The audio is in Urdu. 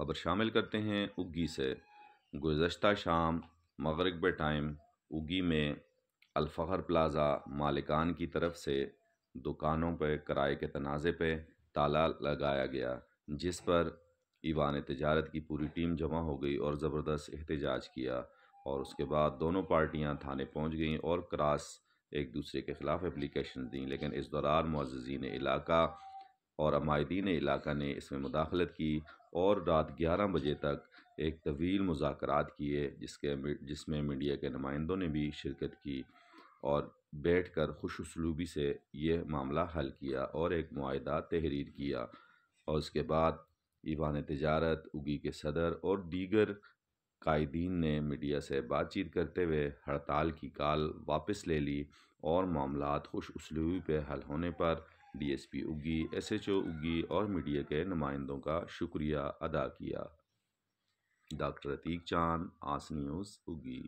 خبر شامل کرتے ہیں اگی سے۔ گزشتہ شام مغرب ٹائم اگی میں الفخر پلازا مالکان کی طرف سے دکانوں پہ کرائے کے تنازع پہ تالا لگایا گیا، جس پر ایوان تجارت کی پوری ٹیم جمع ہو گئی اور زبردست احتجاج کیا، اور اس کے بعد دونوں پارٹیاں تھانے پہنچ گئیں اور کراس ایک دوسرے کے خلاف اپلیکیشن دیں، لیکن اس دوران معززین علاقہ اور عمائدین علاقہ نے اس میں مداخلت کی اور رات 11 بجے تک ایک طویل مذاکرات کیے، جس میں میڈیا کے نمائندوں نے بھی شرکت کی اور بیٹھ کر خوش اسلوبی سے یہ معاملہ حل کیا اور ایک معاہدہ تحریر کیا، اور اس کے بعد ایوان تجارت، اگی کے صدر اور دیگر قائدین نے میڈیا سے بات چیت کرتے ہوئے ہڑتال کی کال واپس لے لی اور معاملات خوش اسلوبی پہ حل ہونے پر ڈی ایس پی اگی، ایس ایچ او اگی اور میڈیا کے نمائندوں کا شکریہ ادا کیا۔ ڈاکٹر عتیق چاند، آس نیوز، اگی۔